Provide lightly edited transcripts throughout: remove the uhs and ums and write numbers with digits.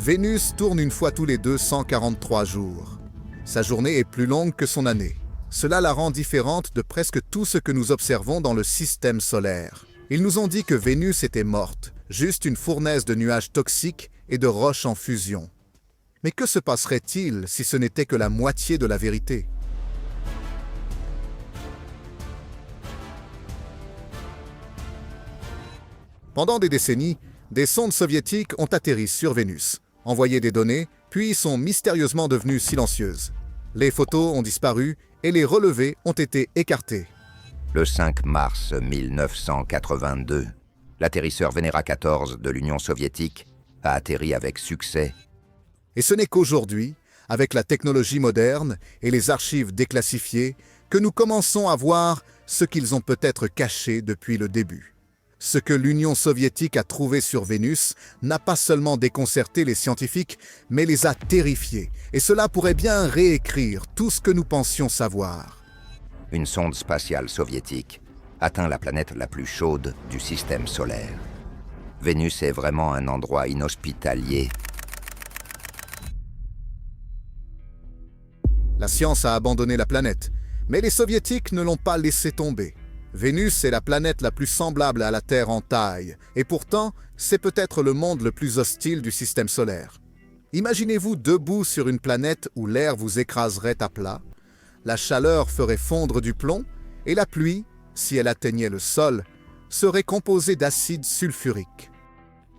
Vénus tourne une fois tous les 243 jours. Sa journée est plus longue que son année. Cela la rend différente de presque tout ce que nous observons dans le système solaire. Ils nous ont dit que Vénus était morte, juste une fournaise de nuages toxiques et de roches en fusion. Mais que se passerait-il si ce n'était que la moitié de la vérité? Pendant des décennies, des sondes soviétiques ont atterri sur Vénus, envoyé des données, puis sont mystérieusement devenues silencieuses. Les photos ont disparu et les relevés ont été écartés. Le 5 mars 1982, l'atterrisseur Venera 14 de l'Union soviétique a atterri avec succès. Et ce n'est qu'aujourd'hui, avec la technologie moderne et les archives déclassifiées, que nous commençons à voir ce qu'ils ont peut-être caché depuis le début. Ce que l'Union soviétique a trouvé sur Vénus n'a pas seulement déconcerté les scientifiques, mais les a terrifiés. Et cela pourrait bien réécrire tout ce que nous pensions savoir. Une sonde spatiale soviétique atteint la planète la plus chaude du système solaire. Vénus est vraiment un endroit inhospitalier. La science a abandonné la planète, mais les soviétiques ne l'ont pas laissé tomber. Vénus est la planète la plus semblable à la Terre en taille, et pourtant, c'est peut-être le monde le plus hostile du système solaire. Imaginez-vous debout sur une planète où l'air vous écraserait à plat, la chaleur ferait fondre du plomb, et la pluie, si elle atteignait le sol, serait composée d'acide sulfurique.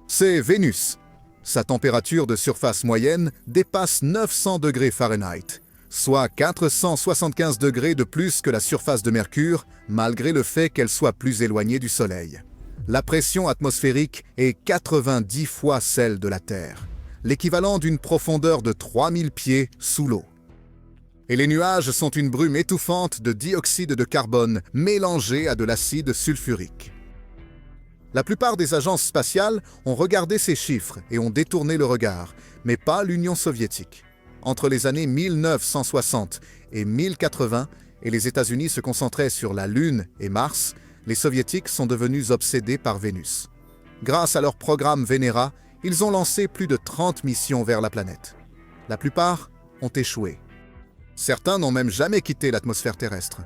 C'est Vénus. Sa température de surface moyenne dépasse 900 degrés Fahrenheit, soit 475 degrés de plus que la surface de Mercure, malgré le fait qu'elle soit plus éloignée du Soleil. La pression atmosphérique est 90 fois celle de la Terre, l'équivalent d'une profondeur de 3000 pieds sous l'eau. Et les nuages sont une brume étouffante de dioxyde de carbone mélangé à de l'acide sulfurique. La plupart des agences spatiales ont regardé ces chiffres et ont détourné le regard, mais pas l'Union soviétique. Entre les années 1960 et 1080, et les États-Unis se concentraient sur la Lune et Mars, les Soviétiques sont devenus obsédés par Vénus. Grâce à leur programme Venera, ils ont lancé plus de 30 missions vers la planète. La plupart ont échoué. Certains n'ont même jamais quitté l'atmosphère terrestre.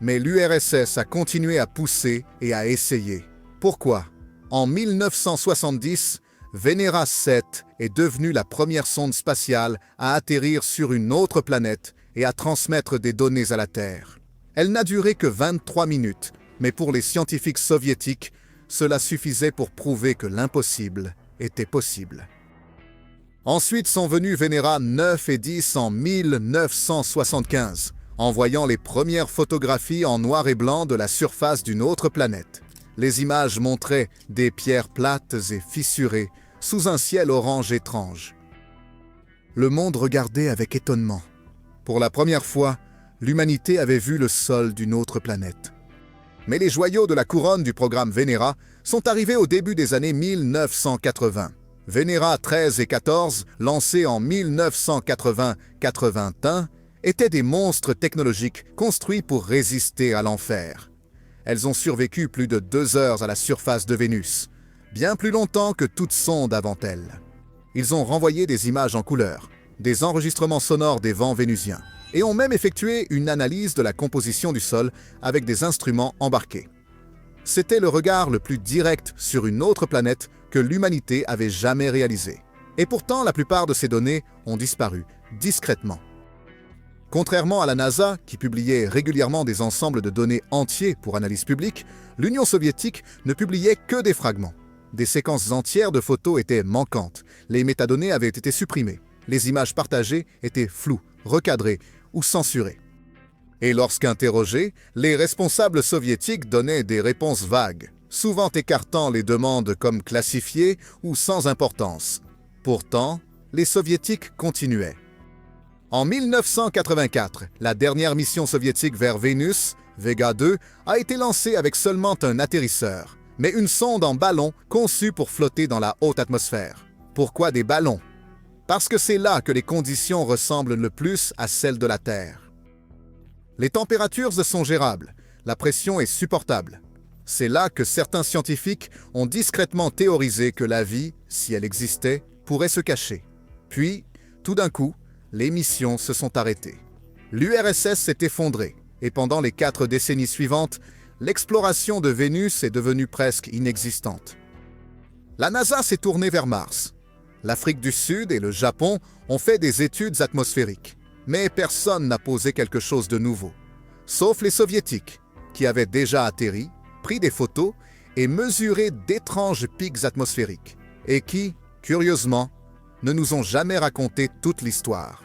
Mais l'URSS a continué à pousser et à essayer. Pourquoi? En 1970, Venera 7 est devenue la première sonde spatiale à atterrir sur une autre planète et à transmettre des données à la Terre. Elle n'a duré que 23 minutes, mais pour les scientifiques soviétiques, cela suffisait pour prouver que l'impossible était possible. Ensuite sont venus Venera 9 et 10 en 1975, envoyant les premières photographies en noir et blanc de la surface d'une autre planète. Les images montraient des pierres plates et fissurées, sous un ciel orange étrange. Le monde regardait avec étonnement. Pour la première fois, l'humanité avait vu le sol d'une autre planète. Mais les joyaux de la couronne du programme Venera sont arrivés au début des années 1980. Venera 13 et 14, lancés en 1980-81, étaient des monstres technologiques construits pour résister à l'enfer. Elles ont survécu plus de 2 heures à la surface de Vénus, bien plus longtemps que toute sonde avant elles. Ils ont renvoyé des images en couleur, des enregistrements sonores des vents vénusiens, et ont même effectué une analyse de la composition du sol avec des instruments embarqués. C'était le regard le plus direct sur une autre planète que l'humanité avait jamais réalisé. Et pourtant, la plupart de ces données ont disparu, discrètement. Contrairement à la NASA, qui publiait régulièrement des ensembles de données entiers pour analyse publique, l'Union soviétique ne publiait que des fragments. Des séquences entières de photos étaient manquantes, les métadonnées avaient été supprimées, les images partagées étaient floues, recadrées ou censurées. Et lorsqu'interrogés, les responsables soviétiques donnaient des réponses vagues, souvent écartant les demandes comme classifiées ou sans importance. Pourtant, les soviétiques continuaient. En 1984, la dernière mission soviétique vers Vénus, Vega 2, a été lancée avec seulement un atterrisseur, mais une sonde en ballon conçue pour flotter dans la haute atmosphère. Pourquoi des ballons? Parce que c'est là que les conditions ressemblent le plus à celles de la Terre. Les températures sont gérables, la pression est supportable. C'est là que certains scientifiques ont discrètement théorisé que la vie, si elle existait, pourrait se cacher. Puis, tout d'un coup, les missions se sont arrêtées. L'URSS s'est effondrée, et pendant les 4 décennies suivantes, l'exploration de Vénus est devenue presque inexistante. La NASA s'est tournée vers Mars. L'Afrique du Sud et le Japon ont fait des études atmosphériques, mais personne n'a posé quelque chose de nouveau, sauf les Soviétiques, qui avaient déjà atterri, pris des photos et mesuré d'étranges pics atmosphériques, et qui, curieusement, ne nous ont jamais raconté toute l'histoire.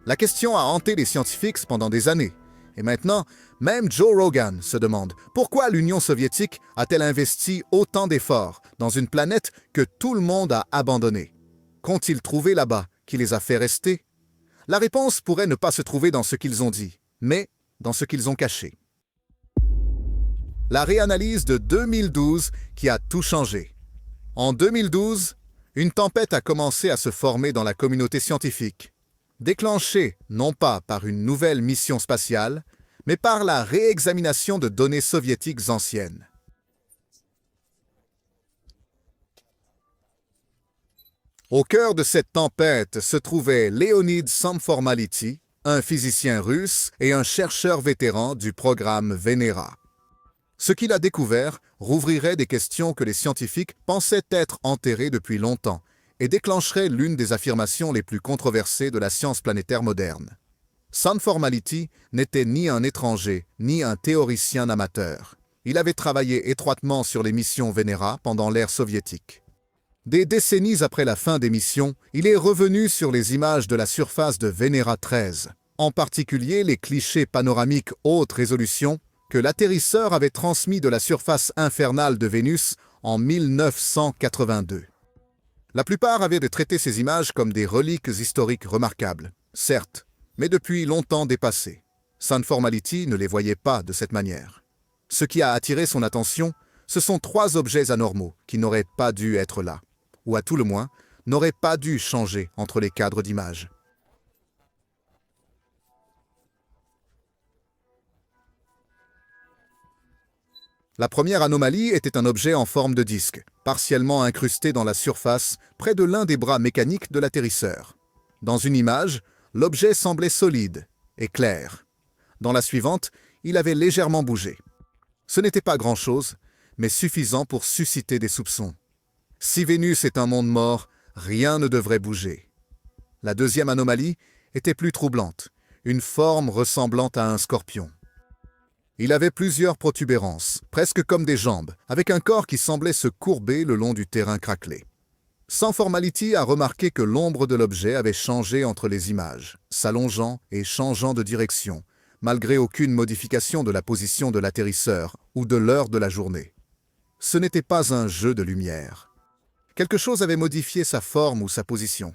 La question a hanté les scientifiques pendant des années, et maintenant, même Joe Rogan se demande pourquoi l'Union soviétique a-t-elle investi autant d'efforts dans une planète que tout le monde a abandonnée. Qu'ont-ils trouvé là-bas qui les a fait rester? La réponse pourrait ne pas se trouver dans ce qu'ils ont dit, mais dans ce qu'ils ont caché. La réanalyse de 2012 qui a tout changé. En 2012, une tempête a commencé à se former dans la communauté scientifique, déclenchée non pas par une nouvelle mission spatiale, mais par la réexamination de données soviétiques anciennes. Au cœur de cette tempête se trouvaient Leonid Samformality, un physicien russe et un chercheur vétéran du programme Venera. Ce qu'il a découvert rouvrirait des questions que les scientifiques pensaient être enterrées depuis longtemps et déclencherait l'une des affirmations les plus controversées de la science planétaire moderne. Samformality n'était ni un étranger, ni un théoricien amateur. Il avait travaillé étroitement sur les missions Venera pendant l'ère soviétique. Des décennies après la fin des missions, il est revenu sur les images de la surface de Venera 13, en particulier les clichés panoramiques haute résolution que l'atterrisseur avait transmis de la surface infernale de Vénus en 1982. La plupart avaient traité ces images comme des reliques historiques remarquables, certes, mais depuis longtemps dépassées. Samformality ne les voyait pas de cette manière. Ce qui a attiré son attention, ce sont 3 objets anormaux qui n'auraient pas dû être là, ou à tout le moins, n'auraient pas dû changer entre les cadres d'images. La première anomalie était un objet en forme de disque, partiellement incrusté dans la surface, près de l'un des bras mécaniques de l'atterrisseur. Dans une image, l'objet semblait solide et clair. Dans la suivante, il avait légèrement bougé. Ce n'était pas grand-chose, mais suffisant pour susciter des soupçons. Si Vénus est un monde mort, rien ne devrait bouger. La deuxième anomalie était plus troublante, une forme ressemblant à un scorpion. Il avait plusieurs protubérances, presque comme des jambes, avec un corps qui semblait se courber le long du terrain craquelé. Samformality a remarqué que l'ombre de l'objet avait changé entre les images, s'allongeant et changeant de direction, malgré aucune modification de la position de l'atterrisseur ou de l'heure de la journée. Ce n'était pas un jeu de lumière. Quelque chose avait modifié sa forme ou sa position.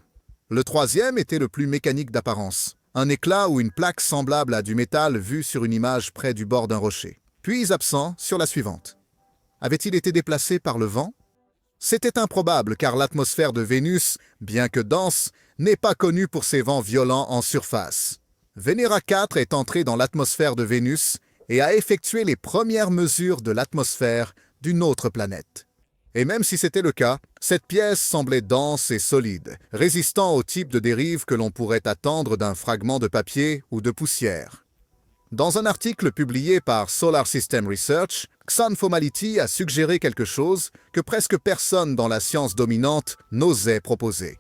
Le troisième était le plus mécanique d'apparence, un éclat ou une plaque semblable à du métal vu sur une image près du bord d'un rocher, puis absent sur la suivante. Avait-il été déplacé par le vent? C'était improbable car l'atmosphère de Vénus, bien que dense, n'est pas connue pour ses vents violents en surface. Venera 4 est entré dans l'atmosphère de Vénus et a effectué les premières mesures de l'atmosphère d'une autre planète. Et même si c'était le cas, cette pièce semblait dense et solide, résistant au type de dérive que l'on pourrait attendre d'un fragment de papier ou de poussière. Dans un article publié par Solar System Research, Samformality a suggéré quelque chose que presque personne dans la science dominante n'osait proposer.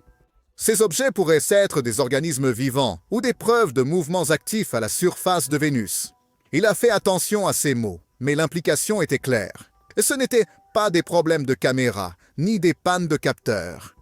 Ces objets pourraient être des organismes vivants ou des preuves de mouvements actifs à la surface de Vénus. Il a fait attention à ces mots, mais l'implication était claire. Et ce n'étaient pas des problèmes de caméra, ni des pannes de capteurs.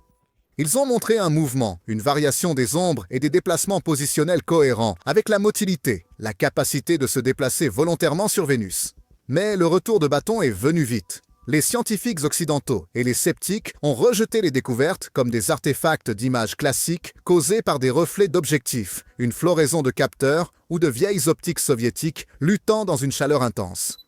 Ils ont montré un mouvement, une variation des ombres et des déplacements positionnels cohérents, avec la motilité, la capacité de se déplacer volontairement sur Vénus. Mais le retour de bâton est venu vite. Les scientifiques occidentaux et les sceptiques ont rejeté les découvertes comme des artefacts d'images classiques causés par des reflets d'objectifs, une floraison de capteurs ou de vieilles optiques soviétiques luttant dans une chaleur intense.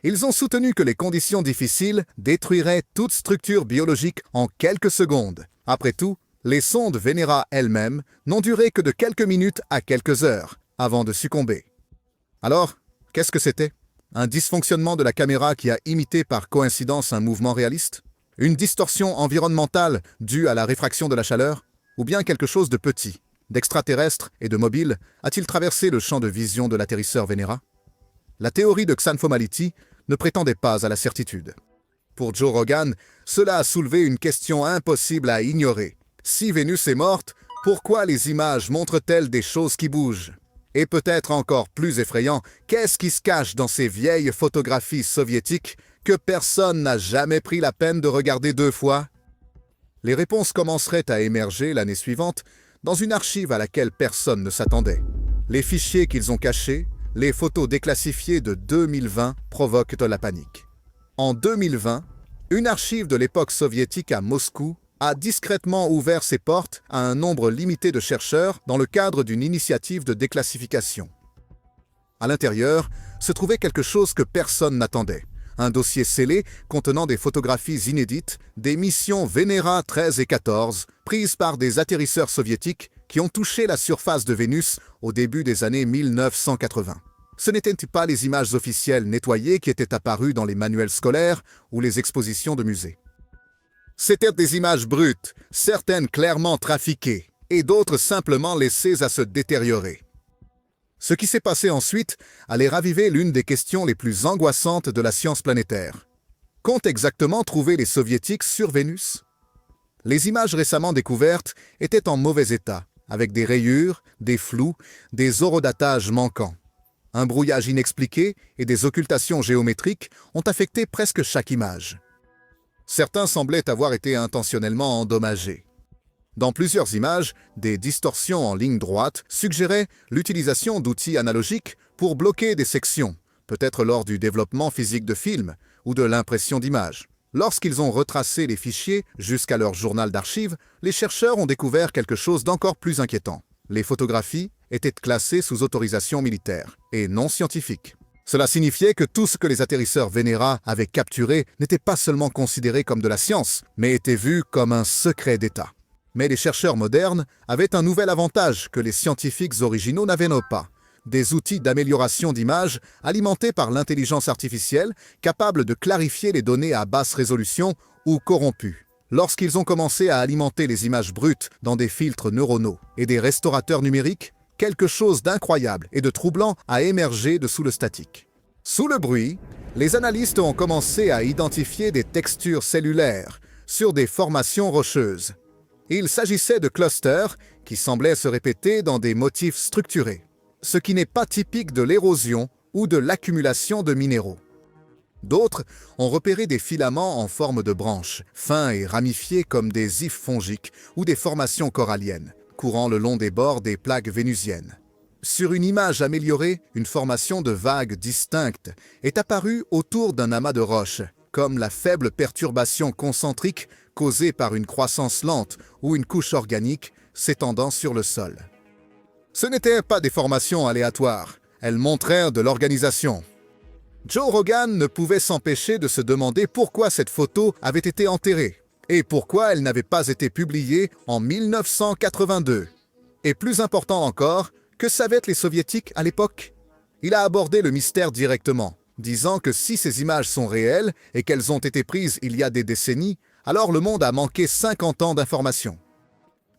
Ils ont soutenu que les conditions difficiles détruiraient toute structure biologique en quelques secondes. Après tout, les sondes Venera elles-mêmes n'ont duré que de quelques minutes à quelques heures avant de succomber. Alors, qu'est-ce que c'était? 1. Un dysfonctionnement de la caméra qui a imité par coïncidence un mouvement réaliste? Une distorsion environnementale due à la réfraction de la chaleur? Ou bien quelque chose de petit, d'extraterrestre et de mobile a-t-il traversé le champ de vision de l'atterrisseur Venera? La théorie de Xanfomality ne prétendait pas à la certitude. Pour Joe Rogan, cela a soulevé une question impossible à ignorer. Si Vénus est morte, pourquoi les images montrent-elles des choses qui bougent? Et peut-être encore plus effrayant, qu'est-ce qui se cache dans ces vieilles photographies soviétiques que personne n'a jamais pris la peine de regarder 2 fois? Les réponses commenceraient à émerger l'année suivante dans une archive à laquelle personne ne s'attendait. Les fichiers qu'ils ont cachés, les photos déclassifiées de 2020 provoquent de la panique. En 2020, une archive de l'époque soviétique à Moscou a discrètement ouvert ses portes à un nombre limité de chercheurs dans le cadre d'une initiative de déclassification. À l'intérieur se trouvait quelque chose que personne n'attendait. Un dossier scellé contenant des photographies inédites des missions Venera 13 et 14 prises par des atterrisseurs soviétiques qui ont touché la surface de Vénus au début des années 1980. Ce n'étaient pas les images officielles nettoyées qui étaient apparues dans les manuels scolaires ou les expositions de musées. C'étaient des images brutes, certaines clairement trafiquées, et d'autres simplement laissées à se détériorer. Ce qui s'est passé ensuite allait raviver l'une des questions les plus angoissantes de la science planétaire. Qu'ont exactement trouvé les Soviétiques sur Vénus? Les images récemment découvertes étaient en mauvais état, avec des rayures, des flous, des horodatages manquants. Un brouillage inexpliqué et des occultations géométriques ont affecté presque chaque image. Certains semblaient avoir été intentionnellement endommagés. Dans plusieurs images, des distorsions en ligne droite suggéraient l'utilisation d'outils analogiques pour bloquer des sections, peut-être lors du développement physique de films ou de l'impression d'images. Lorsqu'ils ont retracé les fichiers jusqu'à leur journal d'archives, les chercheurs ont découvert quelque chose d'encore plus inquiétant. Les photographies étaient classées sous autorisation militaire et non scientifique. Cela signifiait que tout ce que les atterrisseurs Venera avaient capturé n'était pas seulement considéré comme de la science, mais était vu comme un secret d'État. Mais les chercheurs modernes avaient un nouvel avantage que les scientifiques originaux n'avaient pas. Des outils d'amélioration d'image alimentés par l'intelligence artificielle capables de clarifier les données à basse résolution ou corrompues. Lorsqu'ils ont commencé à alimenter les images brutes dans des filtres neuronaux et des restaurateurs numériques, quelque chose d'incroyable et de troublant a émergé de sous le statique. Sous le bruit, les analystes ont commencé à identifier des textures cellulaires sur des formations rocheuses. Il s'agissait de clusters qui semblaient se répéter dans des motifs structurés, ce qui n'est pas typique de l'érosion ou de l'accumulation de minéraux. D'autres ont repéré des filaments en forme de branches, fins et ramifiés comme des ifs fongiques ou des formations coralliennes, courant le long des bords des plaques vénusiennes. Sur une image améliorée, une formation de vagues distinctes est apparue autour d'un amas de roches, comme la faible perturbation concentrique causée par une croissance lente ou une couche organique s'étendant sur le sol. Ce n'étaient pas des formations aléatoires, elles montrèrent de l'organisation. Joe Rogan ne pouvait s'empêcher de se demander pourquoi cette photo avait été enterrée et pourquoi elle n'avait pas été publiée en 1982. Et plus important encore, que savaient les Soviétiques à l'époque? Il a abordé le mystère directement, disant que si ces images sont réelles et qu'elles ont été prises il y a des décennies, alors le monde a manqué 50 ans d'informations.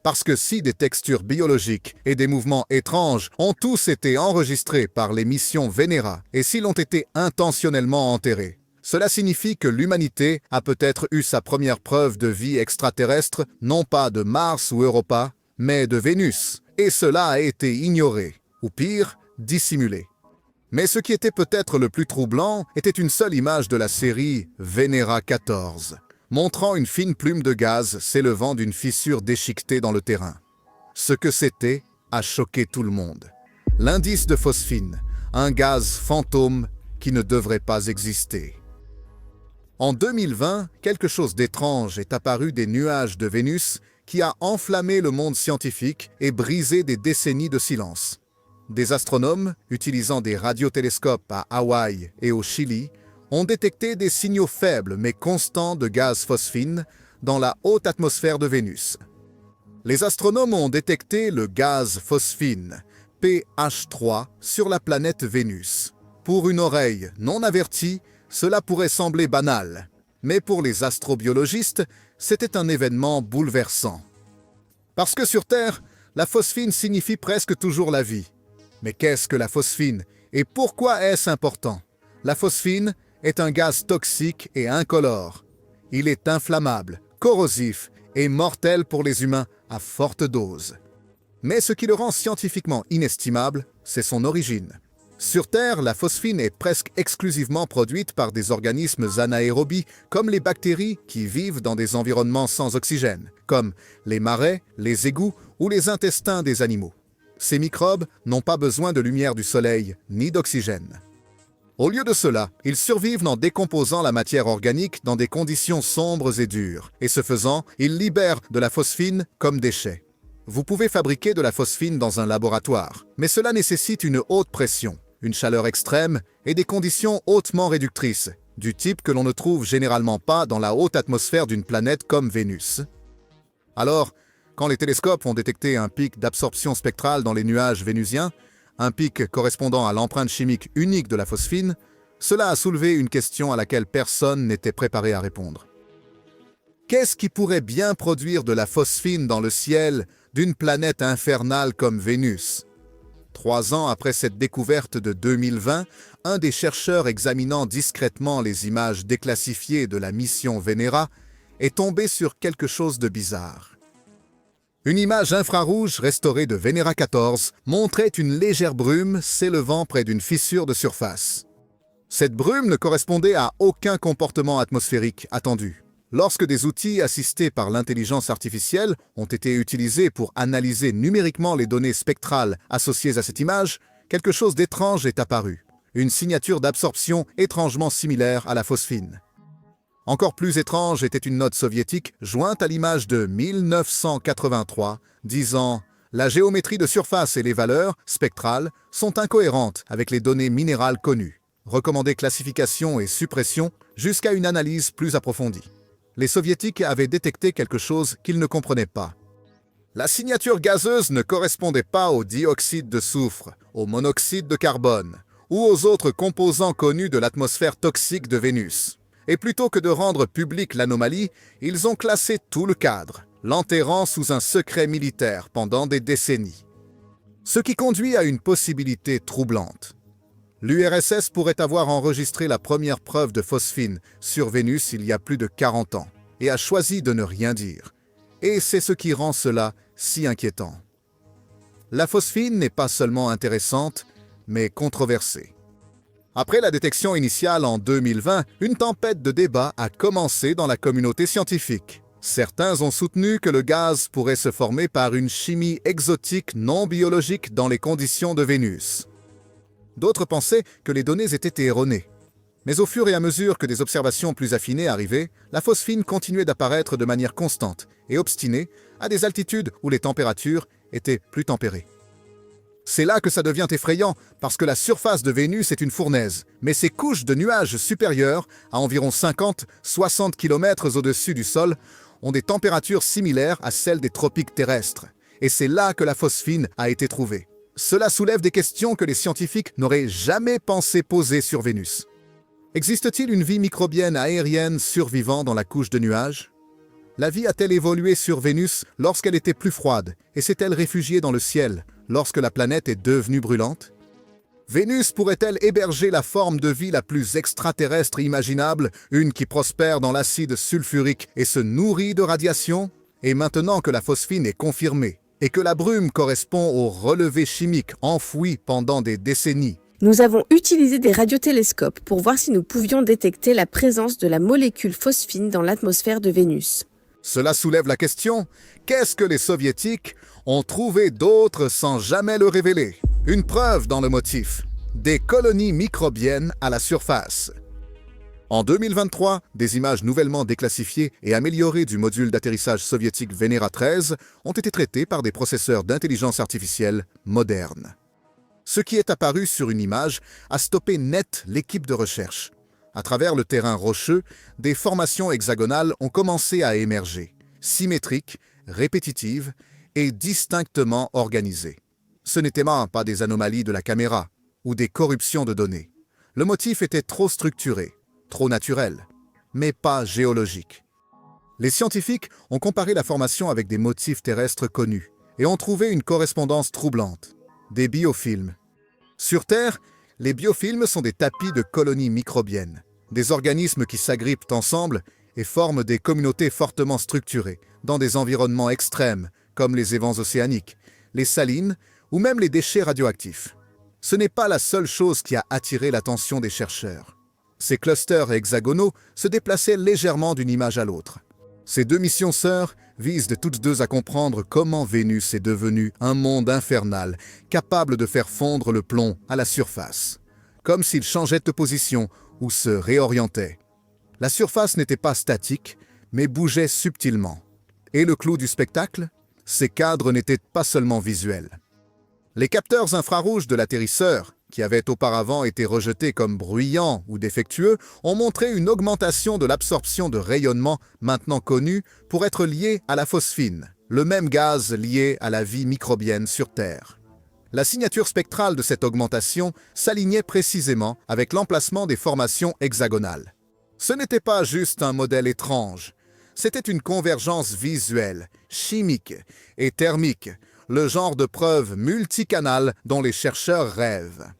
Parce que si des textures biologiques et des mouvements étranges ont tous été enregistrés par les missions Venera et s'ils ont été intentionnellement enterrés, cela signifie que l'humanité a peut-être eu sa première preuve de vie extraterrestre, non pas de Mars ou Europa, mais de Vénus, et cela a été ignoré, ou pire, dissimulé. Mais ce qui était peut-être le plus troublant était une seule image de la série Venera 14, montrant une fine plume de gaz s'élevant d'une fissure déchiquetée dans le terrain. Ce que c'était a choqué tout le monde. L'indice de phosphine, un gaz fantôme qui ne devrait pas exister. En 2020, quelque chose d'étrange est apparu des nuages de Vénus qui a enflammé le monde scientifique et brisé des décennies de silence. Des astronomes, utilisant des radiotélescopes à Hawaï et au Chili, ont détecté des signaux faibles mais constants de gaz phosphine dans la haute atmosphère de Vénus. Les astronomes ont détecté le gaz phosphine, pH3, sur la planète Vénus. Pour une oreille non avertie, cela pourrait sembler banal. Mais pour les astrobiologistes, c'était un événement bouleversant. Parce que sur Terre, la phosphine signifie presque toujours la vie. Mais qu'est-ce que la phosphine et pourquoi est-ce important? La phosphine est un gaz toxique et incolore. Il est inflammable, corrosif et mortel pour les humains à forte dose. Mais ce qui le rend scientifiquement inestimable, c'est son origine. Sur Terre, la phosphine est presque exclusivement produite par des organismes anaérobies comme les bactéries qui vivent dans des environnements sans oxygène, comme les marais, les égouts ou les intestins des animaux. Ces microbes n'ont pas besoin de lumière du soleil ni d'oxygène. Au lieu de cela, ils survivent en décomposant la matière organique dans des conditions sombres et dures, et ce faisant, ils libèrent de la phosphine comme déchet. Vous pouvez fabriquer de la phosphine dans un laboratoire, mais cela nécessite une haute pression, une chaleur extrême et des conditions hautement réductrices, du type que l'on ne trouve généralement pas dans la haute atmosphère d'une planète comme Vénus. Alors, quand les télescopes ont détecté un pic d'absorption spectrale dans les nuages vénusiens, un pic correspondant à l'empreinte chimique unique de la phosphine, cela a soulevé une question à laquelle personne n'était préparé à répondre. Qu'est-ce qui pourrait bien produire de la phosphine dans le ciel d'une planète infernale comme Vénus? 3 ans après cette découverte de 2020, un des chercheurs examinant discrètement les images déclassifiées de la mission Venera est tombé sur quelque chose de bizarre. Une image infrarouge restaurée de Venera 14 montrait une légère brume s'élevant près d'une fissure de surface. Cette brume ne correspondait à aucun comportement atmosphérique attendu. Lorsque des outils assistés par l'intelligence artificielle ont été utilisés pour analyser numériquement les données spectrales associées à cette image, quelque chose d'étrange est apparu. Une signature d'absorption étrangement similaire à la phosphine. Encore plus étrange était une note soviétique jointe à l'image de 1983, disant « La géométrie de surface et les valeurs spectrales sont incohérentes avec les données minérales connues. Recommandez classification et suppression jusqu'à une analyse plus approfondie. » Les Soviétiques avaient détecté quelque chose qu'ils ne comprenaient pas. La signature gazeuse ne correspondait pas au dioxyde de soufre, au monoxyde de carbone ou aux autres composants connus de l'atmosphère toxique de Vénus. Et plutôt que de rendre publique l'anomalie, ils ont classé tout le cadre, l'enterrant sous un secret militaire pendant des décennies. Ce qui conduit à une possibilité troublante. L'URSS pourrait avoir enregistré la première preuve de phosphine sur Vénus il y a plus de 40 ans et a choisi de ne rien dire. Et c'est ce qui rend cela si inquiétant. La phosphine n'est pas seulement intéressante, mais controversée. Après la détection initiale en 2020, une tempête de débats a commencé dans la communauté scientifique. Certains ont soutenu que le gaz pourrait se former par une chimie exotique non biologique dans les conditions de Vénus. D'autres pensaient que les données étaient erronées. Mais au fur et à mesure que des observations plus affinées arrivaient, la phosphine continuait d'apparaître de manière constante et obstinée à des altitudes où les températures étaient plus tempérées. C'est là que ça devient effrayant, parce que la surface de Vénus est une fournaise, mais ses couches de nuages supérieures, à environ 50-60 km au-dessus du sol, ont des températures similaires à celles des tropiques terrestres. Et c'est là que la phosphine a été trouvée. Cela soulève des questions que les scientifiques n'auraient jamais pensé poser sur Vénus. Existe-t-il une vie microbienne aérienne survivant dans la couche de nuages? La vie a-t-elle évolué sur Vénus lorsqu'elle était plus froide et s'est-elle réfugiée dans le ciel lorsque la planète est devenue brûlante? Vénus pourrait-elle héberger la forme de vie la plus extraterrestre imaginable, une qui prospère dans l'acide sulfurique et se nourrit de radiation? Et maintenant que la phosphine est confirmée, et que la brume correspond au relevé chimique enfoui pendant des décennies, nous avons utilisé des radiotélescopes pour voir si nous pouvions détecter la présence de la molécule phosphine dans l'atmosphère de Vénus. Cela soulève la question, qu'est-ce que les Soviétiques ont trouvé d'autre sans jamais le révéler? Une preuve dans le motif, des colonies microbiennes à la surface. En 2023, des images nouvellement déclassifiées et améliorées du module d'atterrissage soviétique Venera 13 ont été traitées par des processeurs d'intelligence artificielle modernes. Ce qui est apparu sur une image a stoppé net l'équipe de recherche. À travers le terrain rocheux, des formations hexagonales ont commencé à émerger, symétriques, répétitives et distinctement organisées. Ce n'étaient pas des anomalies de la caméra ou des corruptions de données. Le motif était trop structuré, trop naturel, mais pas géologique. Les scientifiques ont comparé la formation avec des motifs terrestres connus et ont trouvé une correspondance troublante, des biofilms. Sur Terre, les biofilms sont des tapis de colonies microbiennes, des organismes qui s'agrippent ensemble et forment des communautés fortement structurées dans des environnements extrêmes comme les évents océaniques, les salines ou même les déchets radioactifs. Ce n'est pas la seule chose qui a attiré l'attention des chercheurs. Ces clusters hexagonaux se déplaçaient légèrement d'une image à l'autre. Ces deux missions sœurs visent de toutes deux à comprendre comment Vénus est devenue un monde infernal, capable de faire fondre le plomb à la surface, comme s'il changeait de position ou se réorientait. La surface n'était pas statique, mais bougeait subtilement. Et le clou du spectacle? Ces cadres n'étaient pas seulement visuels. Les capteurs infrarouges de l'atterrisseur, qui avaient auparavant été rejetés comme bruyants ou défectueux, ont montré une augmentation de l'absorption de rayonnement maintenant connue pour être liée à la phosphine, le même gaz lié à la vie microbienne sur Terre. La signature spectrale de cette augmentation s'alignait précisément avec l'emplacement des formations hexagonales. Ce n'était pas juste un modèle étrange, c'était une convergence visuelle, chimique et thermique, le genre de preuve multicanale dont les chercheurs rêvent.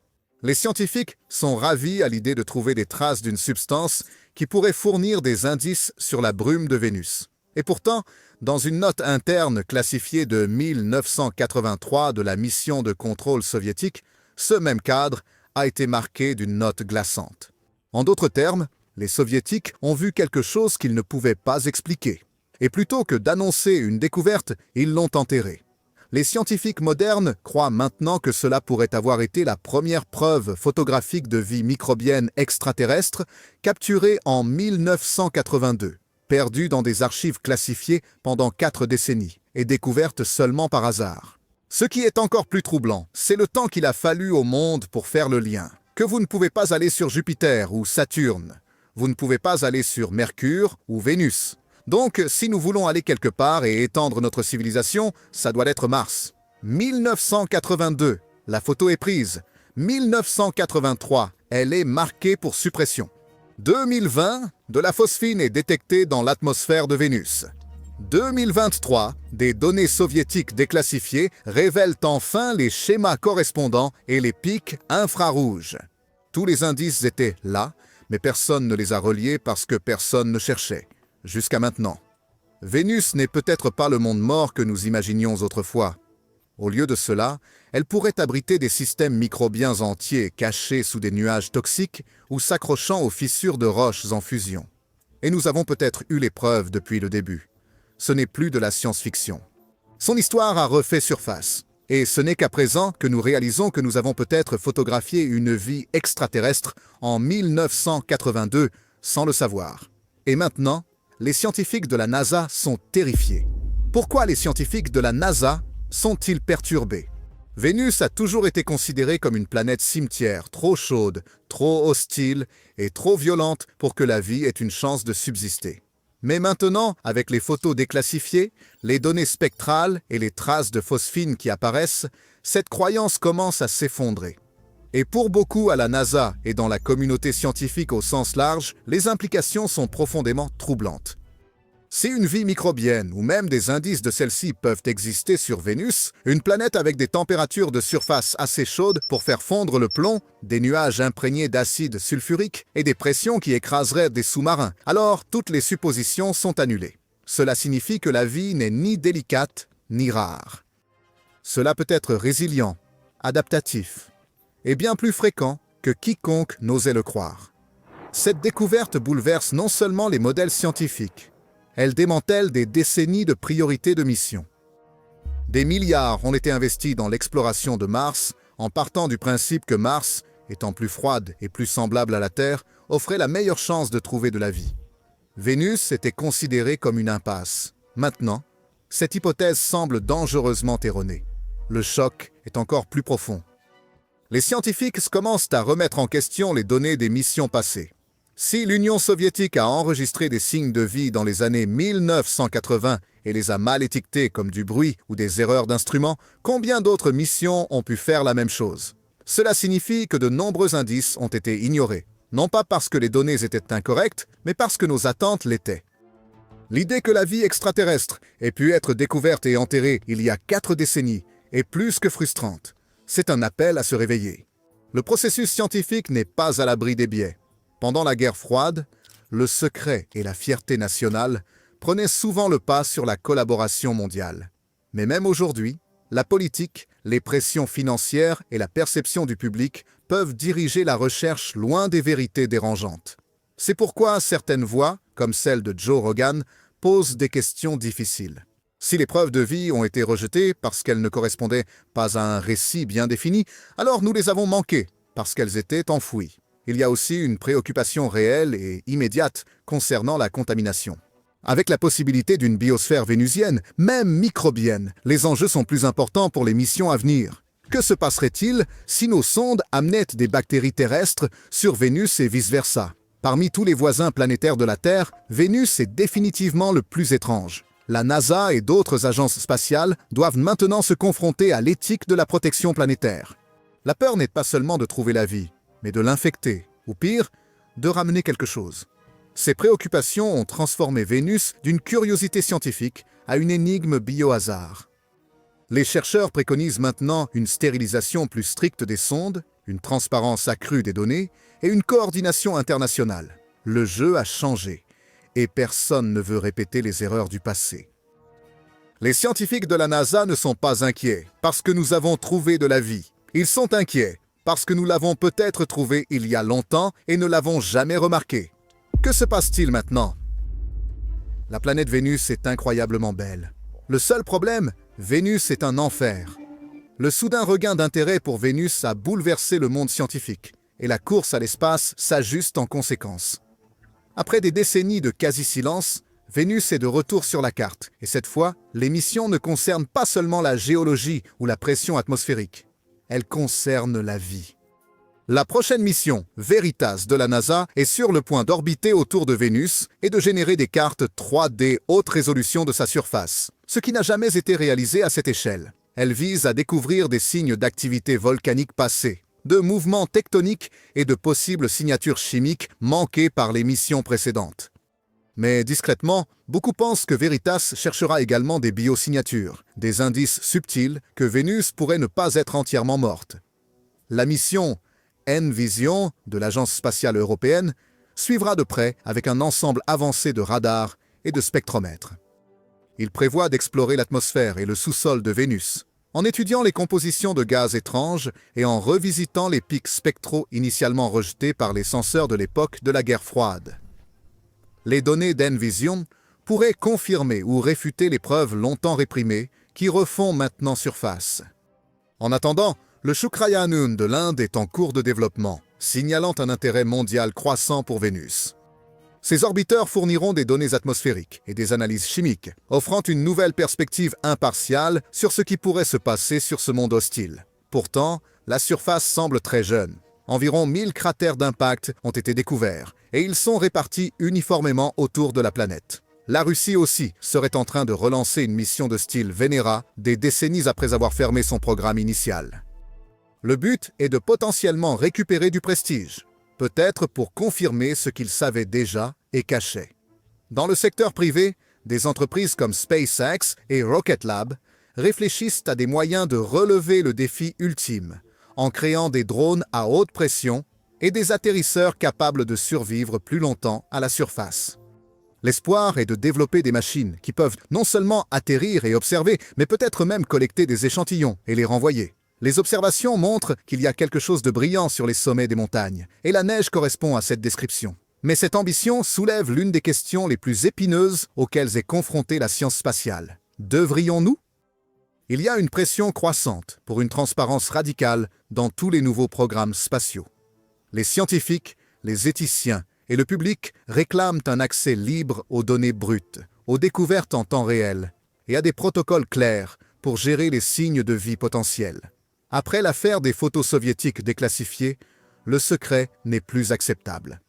Les scientifiques sont ravis à l'idée de trouver des traces d'une substance qui pourrait fournir des indices sur la brume de Vénus. Et pourtant, dans une note interne classifiée de 1983 de la mission de contrôle soviétique, ce même cadre a été marqué d'une note glaçante. En d'autres termes, les soviétiques ont vu quelque chose qu'ils ne pouvaient pas expliquer. Et plutôt que d'annoncer une découverte, ils l'ont enterrée. Les scientifiques modernes croient maintenant que cela pourrait avoir été la première preuve photographique de vie microbienne extraterrestre capturée en 1982, perdue dans des archives classifiées pendant 4 décennies et découverte seulement par hasard. Ce qui est encore plus troublant, c'est le temps qu'il a fallu au monde pour faire le lien. Que vous ne pouvez pas aller sur Jupiter ou Saturne, vous ne pouvez pas aller sur Mercure ou Vénus. Donc, si nous voulons aller quelque part et étendre notre civilisation, ça doit être Mars. 1982, la photo est prise. 1983, elle est marquée pour suppression. 2020, de la phosphine est détectée dans l'atmosphère de Vénus. 2023, des données soviétiques déclassifiées révèlent enfin les schémas correspondants et les pics infrarouges. Tous les indices étaient là, mais personne ne les a reliés parce que personne ne cherchait. Jusqu'à maintenant. Vénus n'est peut-être pas le monde mort que nous imaginions autrefois. Au lieu de cela, elle pourrait abriter des systèmes microbiens entiers cachés sous des nuages toxiques ou s'accrochant aux fissures de roches en fusion. Et nous avons peut-être eu les preuves depuis le début. Ce n'est plus de la science-fiction. Son histoire a refait surface. Et ce n'est qu'à présent que nous réalisons que nous avons peut-être photographié une vie extraterrestre en 1982 sans le savoir. Et maintenant, les scientifiques de la NASA sont terrifiés. Pourquoi les scientifiques de la NASA sont-ils perturbés? Vénus a toujours été considérée comme une planète cimetière, trop chaude, trop hostile et trop violente pour que la vie ait une chance de subsister. Mais maintenant, avec les photos déclassifiées, les données spectrales et les traces de phosphine qui apparaissent, cette croyance commence à s'effondrer. Et pour beaucoup à la NASA et dans la communauté scientifique au sens large, les implications sont profondément troublantes. Si une vie microbienne ou même des indices de celle-ci peuvent exister sur Vénus, une planète avec des températures de surface assez chaudes pour faire fondre le plomb, des nuages imprégnés d'acide sulfurique et des pressions qui écraseraient des sous-marins, alors toutes les suppositions sont annulées. Cela signifie que la vie n'est ni délicate ni rare. Cela peut être résilient, adaptatif, et bien plus fréquent que quiconque n'osait le croire. Cette découverte bouleverse non seulement les modèles scientifiques, elle démantèle des décennies de priorités de mission. Des milliards ont été investis dans l'exploration de Mars en partant du principe que Mars, étant plus froide et plus semblable à la Terre, offrait la meilleure chance de trouver de la vie. Vénus était considérée comme une impasse. Maintenant, cette hypothèse semble dangereusement erronée. Le choc est encore plus profond. Les scientifiques commencent à remettre en question les données des missions passées. Si l'Union soviétique a enregistré des signes de vie dans les années 1980 et les a mal étiquetés comme du bruit ou des erreurs d'instruments, combien d'autres missions ont pu faire la même chose? Cela signifie que de nombreux indices ont été ignorés, non pas parce que les données étaient incorrectes, mais parce que nos attentes l'étaient. L'idée que la vie extraterrestre ait pu être découverte et enterrée il y a 4 décennies est plus que frustrante. C'est un appel à se réveiller. Le processus scientifique n'est pas à l'abri des biais. Pendant la guerre froide, le secret et la fierté nationale prenaient souvent le pas sur la collaboration mondiale. Mais même aujourd'hui, la politique, les pressions financières et la perception du public peuvent diriger la recherche loin des vérités dérangeantes. C'est pourquoi certaines voix, comme celle de Joe Rogan, posent des questions difficiles. Si les preuves de vie ont été rejetées parce qu'elles ne correspondaient pas à un récit bien défini, alors nous les avons manquées parce qu'elles étaient enfouies. Il y a aussi une préoccupation réelle et immédiate concernant la contamination. Avec la possibilité d'une biosphère vénusienne, même microbienne, les enjeux sont plus importants pour les missions à venir. Que se passerait-il si nos sondes amenaient des bactéries terrestres sur Vénus et vice-versa? Parmi tous les voisins planétaires de la Terre, Vénus est définitivement le plus étrange. La NASA et d'autres agences spatiales doivent maintenant se confronter à l'éthique de la protection planétaire. La peur n'est pas seulement de trouver la vie, mais de l'infecter, ou pire, de ramener quelque chose. Ces préoccupations ont transformé Vénus d'une curiosité scientifique à une énigme biohazard. Les chercheurs préconisent maintenant une stérilisation plus stricte des sondes, une transparence accrue des données et une coordination internationale. Le jeu a changé, et personne ne veut répéter les erreurs du passé. Les scientifiques de la NASA ne sont pas inquiets parce que nous avons trouvé de la vie. Ils sont inquiets parce que nous l'avons peut-être trouvé il y a longtemps et ne l'avons jamais remarqué. Que se passe-t-il maintenant? La planète Vénus est incroyablement belle. Le seul problème, Vénus est un enfer. Le soudain regain d'intérêt pour Vénus a bouleversé le monde scientifique, et la course à l'espace s'ajuste en conséquence. Après des décennies de quasi-silence, Vénus est de retour sur la carte, et cette fois, les missions ne concernent pas seulement la géologie ou la pression atmosphérique. Elles concernent la vie. La prochaine mission, Veritas de la NASA, est sur le point d'orbiter autour de Vénus et de générer des cartes 3D haute résolution de sa surface, ce qui n'a jamais été réalisé à cette échelle. Elle vise à découvrir des signes d'activité volcanique passée, de mouvements tectoniques et de possibles signatures chimiques manquées par les missions précédentes. Mais discrètement, beaucoup pensent que Veritas cherchera également des biosignatures, des indices subtils que Vénus pourrait ne pas être entièrement morte. La mission N-Vision de l'Agence spatiale européenne suivra de près avec un ensemble avancé de radars et de spectromètres. Il prévoit d'explorer l'atmosphère et le sous-sol de Vénus, en étudiant les compositions de gaz étranges et en revisitant les pics spectraux initialement rejetés par les senseurs de l'époque de la guerre froide. Les données d'N-Vision pourraient confirmer ou réfuter les preuves longtemps réprimées qui refont maintenant surface. En attendant, le Shukrayaan-1 de l'Inde est en cours de développement, signalant un intérêt mondial croissant pour Vénus. Ces orbiteurs fourniront des données atmosphériques et des analyses chimiques, offrant une nouvelle perspective impartiale sur ce qui pourrait se passer sur ce monde hostile. Pourtant, la surface semble très jeune. Environ 1000 cratères d'impact ont été découverts, et ils sont répartis uniformément autour de la planète. La Russie aussi serait en train de relancer une mission de style Venera des décennies après avoir fermé son programme initial. Le but est de potentiellement récupérer du prestige, peut-être pour confirmer ce qu'ils savaient déjà et cachaient. Dans le secteur privé, des entreprises comme SpaceX et Rocket Lab réfléchissent à des moyens de relever le défi ultime, en créant des drones à haute pression et des atterrisseurs capables de survivre plus longtemps à la surface. L'espoir est de développer des machines qui peuvent non seulement atterrir et observer, mais peut-être même collecter des échantillons et les renvoyer. Les observations montrent qu'il y a quelque chose de brillant sur les sommets des montagnes, et la neige correspond à cette description. Mais cette ambition soulève l'une des questions les plus épineuses auxquelles est confrontée la science spatiale. Devrions-nous? Il y a une pression croissante pour une transparence radicale dans tous les nouveaux programmes spatiaux. Les scientifiques, les éthiciens et le public réclament un accès libre aux données brutes, aux découvertes en temps réel et à des protocoles clairs pour gérer les signes de vie potentiels. Après l'affaire des photos soviétiques déclassifiées, le secret n'est plus acceptable.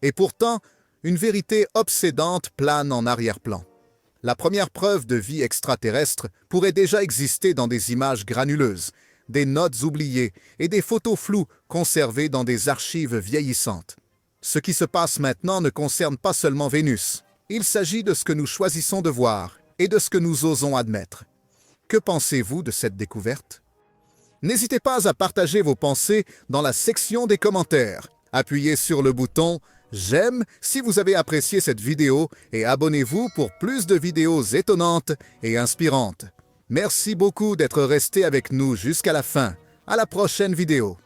Et pourtant, une vérité obsédante plane en arrière-plan. La première preuve de vie extraterrestre pourrait déjà exister dans des images granuleuses, des notes oubliées et des photos floues conservées dans des archives vieillissantes. Ce qui se passe maintenant ne concerne pas seulement Vénus. Il s'agit de ce que nous choisissons de voir et de ce que nous osons admettre. Que pensez-vous de cette découverte? N'hésitez pas à partager vos pensées dans la section des commentaires. Appuyez sur le bouton « J'aime » si vous avez apprécié cette vidéo et abonnez-vous pour plus de vidéos étonnantes et inspirantes. Merci beaucoup d'être resté avec nous jusqu'à la fin. À la prochaine vidéo.